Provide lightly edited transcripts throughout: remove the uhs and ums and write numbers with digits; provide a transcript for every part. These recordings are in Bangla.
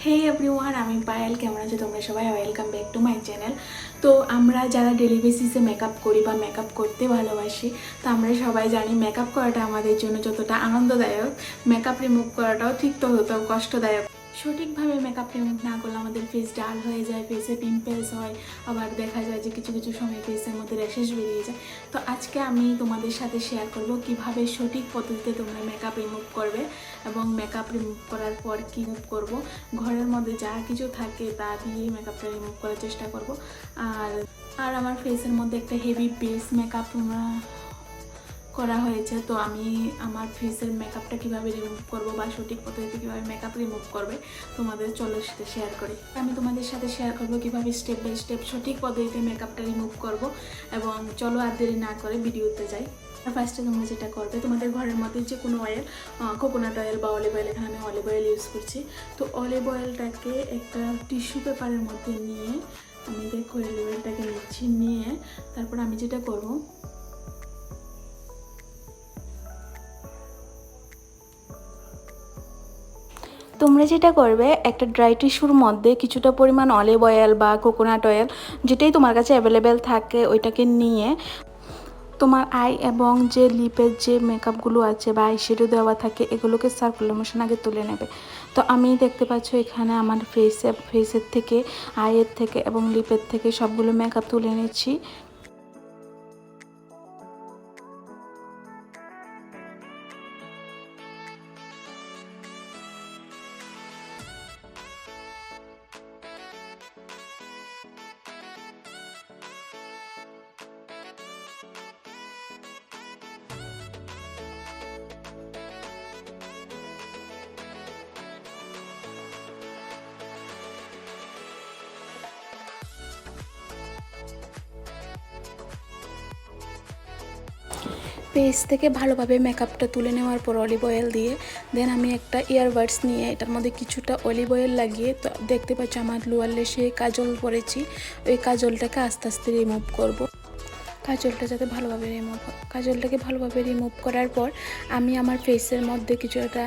হে এভরিওয়ান, আমি পায়েল। কেমন আছো তোমরা সবাই? Welcome back to my channel. তো আমরা যারা ডেলি বেসিসে মেকআপ করি বা মেকআপ করতে ভালোবাসি, তো আমরা সবাই জানি মেকআপ করাটা আমাদের জন্য যতটা আনন্দদায়ক, মেকআপ রিমুভ করাটাও ঠিক ততটাও কষ্টদায়ক। সঠিকভাবে মেকআপ রিমুভ না করলে আমাদের ফেস ডাল হয়ে যায়, ফেসে পিম্পলস হয়, আবার দেখা যায় যে কিছু কিছু সময় ফেসের মধ্যে র্যাশেস বেরিয়ে যায়। তো আজকে আমি তোমাদের সাথে শেয়ার করব কিভাবে সঠিক পদ্ধতিতে তোমরা মেকআপ রিমুভ করবে এবং মেকআপ রিমুভ করার পর কী মুভ করবো। ঘরের মধ্যে যা কিছু থাকে তা দিয়েই মেকআপটা রিমুভ করার চেষ্টা করব। আর আর আমার ফেসের মধ্যে একটা হেভি বেস মেকআপ করা হয়েছে, তো আমি আমার ফেসের মেকআপটা কীভাবে রিমুভ করব বা সঠিক পদ্ধতিতে কীভাবে মেকআপ রিমুভ করবে তোমাদের চলো সাথে শেয়ার করি। আমি তোমাদের সাথে শেয়ার করবো কীভাবে স্টেপ বাই স্টেপ সঠিক পদ্ধতিতে মেকআপটা রিমুভ করব। এবং চলো আর দেরি না করে ভিডিওতে যাই। ফার্স্টে তোমরা যেটা করবে, তোমাদের ঘরের মধ্যে যে কোনো অয়েল, কোকোনাট অয়েল বা অলিভ অয়েল, এখানে আমি অলিভ অয়েল ইউজ করছি। তো অলিভ অয়েলটাকে একটা টিস্যু পেপারের মধ্যে নিয়ে আমি দেখো অলিভ অয়েলটাকে নিয়ে তারপর আমি যেটা করব, তোমরা যেটা করবে, একটা ড্রাই টিস্যুর মধ্যে কিছুটা পরিমাণ অলিভ অয়েল বা কোকোনাট অয়েল, যেটাই তোমার কাছে অ্যাভেলেবেল থাকে, ওইটাকে নিয়ে তোমার আই এবং যে লিপের যে মেকআপগুলো আছে বা আই শেডো দেওয়া থাকে, এগুলোকে সার্কুলার মোশন আগে তুলে নেবে। তো আমি দেখতে পাচ্ছ এখানে আমার ফেসের থেকে, আইয়ের থেকে এবং লিপের থেকে সবগুলো মেকআপ তুলে নিচ্ছি। ফেস থেকে ভালোভাবে মেকআপটা তুলে নেওয়ার পর অলিভ অয়েল দিয়ে দেন আমি একটা ইয়ারবাডস নিয়ে এটার মধ্যে কিছুটা অলিভ অয়েল লাগিয়ে, তো দেখতে পাচ্ছি আমার লোয়ার লেসে কাজল পরেছি, ওই কাজলটাকে আস্তে আস্তে রিমুভ করব। কাজলটাকে ভালোভাবে রিমুভ করার পর আমি আমার ফেসের মধ্যে কিছু একটা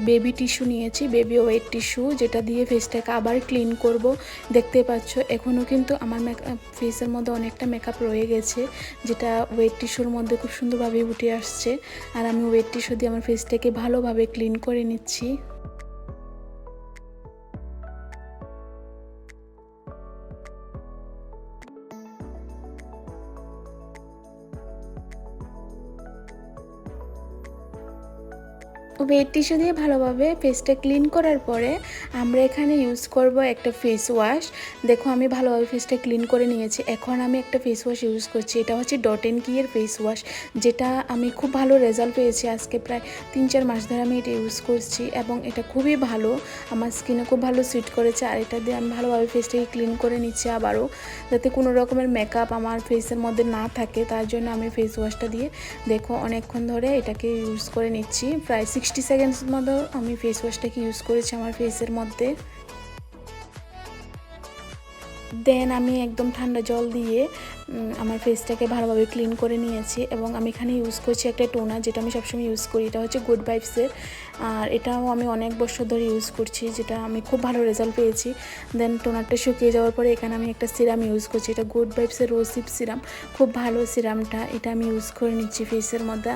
বেবি টিস্যু নিয়েছি, বেবি ওয়েট টিস্যু, যেটা দিয়ে ফেসটাকে আবার ক্লিন করব। দেখতে পাচ্ছ এখনও কিন্তু আমার ফেসের মধ্যে অনেকটা মেকআপ রয়ে গেছে, যেটা ওয়েট টিস্যুর মধ্যে খুব সুন্দরভাবে উঠে আসছে। আর আমি ওয়েট টিস্যু দিয়ে আমার ফেসটাকে ভালোভাবে ক্লিন করে নিচ্ছি। ওয়েট টিস্যু দিয়ে ভালোভাবে ফেসটা ক্লিন করার পরে আমরা এখানে ইউজ করব একটা ফেস ওয়াশ। দেখো আমি ভালোভাবে ফেসটা ক্লিন করে নিয়েছি। এখন আমি একটা ফেস ওয়াশ ইউজ করছি, এটা হচ্ছে ডট অ্যান্ড কিয়ের ফেস ওয়াশ, যেটা আমি খুব ভালো রেজাল্ট পেয়েছি। আজকে প্রায় 3-4 মাস ধরে আমি এটা ইউজ করছি এবং এটা খুবই ভালো, আমার স্কিনে খুব ভালো স্যুট করেছে। আর এটা দিয়ে আমি ভালোভাবে ফেসটাকে ক্লিন করে নিচ্ছি আবারও, যাতে কোনো রকমের মেকআপ আমার ফেসের মধ্যে না থাকে। তার জন্য আমি ফেস ওয়াশটা দিয়ে দেখো অনেকক্ষণ ধরে এটাকে ইউজ করে নিচ্ছি। প্রায় 60 সেকেন্ডস মতো আমি ফেস ওয়াশটাকে ইউজ করেছি আমার ফেসের মধ্যে। দেন আমি একদম ঠান্ডা জল দিয়ে আমার ফেসটাকে ভালোভাবে ক্লিন করে নিয়েছি এবং আমি এখানে ইউজ করছি একটা টোনার, যেটা আমি সবসময় ইউজ করি, এটা হচ্ছে গুড ভাইবসের। আর এটাও আমি অনেক বছর ধরে ইউজ করছি, যেটা আমি খুব ভালো রেজাল্ট পেয়েছি। দেন টোনারটা শুকিয়ে যাওয়ার পরে এখানে আমি একটা সিরাম ইউজ করছি, এটা গুড ভাইবসের রোসিপ সিরাম, খুব ভালো সিরামটা, এটা আমি ইউজ করে নিচ্ছি ফেসের মধ্যে।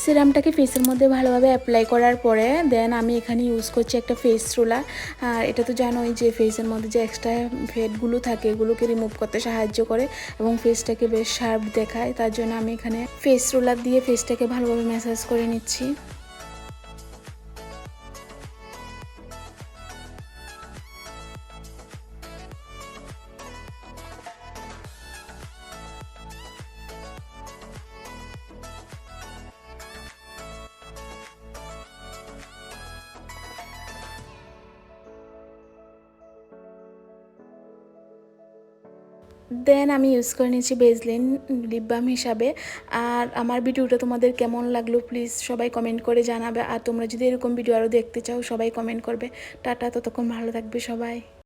সিরামটাকে ফেসের মধ্যে ভালোভাবে অ্যাপ্লাই করার পরে দেন আমি এখানে ইউজ করছি একটা ফেস রোলার। আর এটা তো জানোই যে ফেসের মধ্যে যে এক্সট্রা ফ্যাটগুলো থাকে এগুলোকে রিমুভ করতে সাহায্য করে এবং ফেসটাকে বেশ শার্প দেখায়। তার জন্য আমি এখানে ফেস রোলার দিয়ে ফেসটাকে ভালোভাবে ম্যাসাজ করে নিচ্ছি। দেন আমি ইউজ করে নিয়েছি বেজলিন লিপ বাম হিসাবে। আর আমার ভিডিওটা তোমাদের কেমন লাগলো প্লিজ সবাই কমেন্ট করে জানাবে। আর তোমরা যদি এরকম ভিডিও আরও দেখতে চাও সবাই কমেন্ট করবে। টাটা, ততক্ষণ ভালো থাকবে সবাই।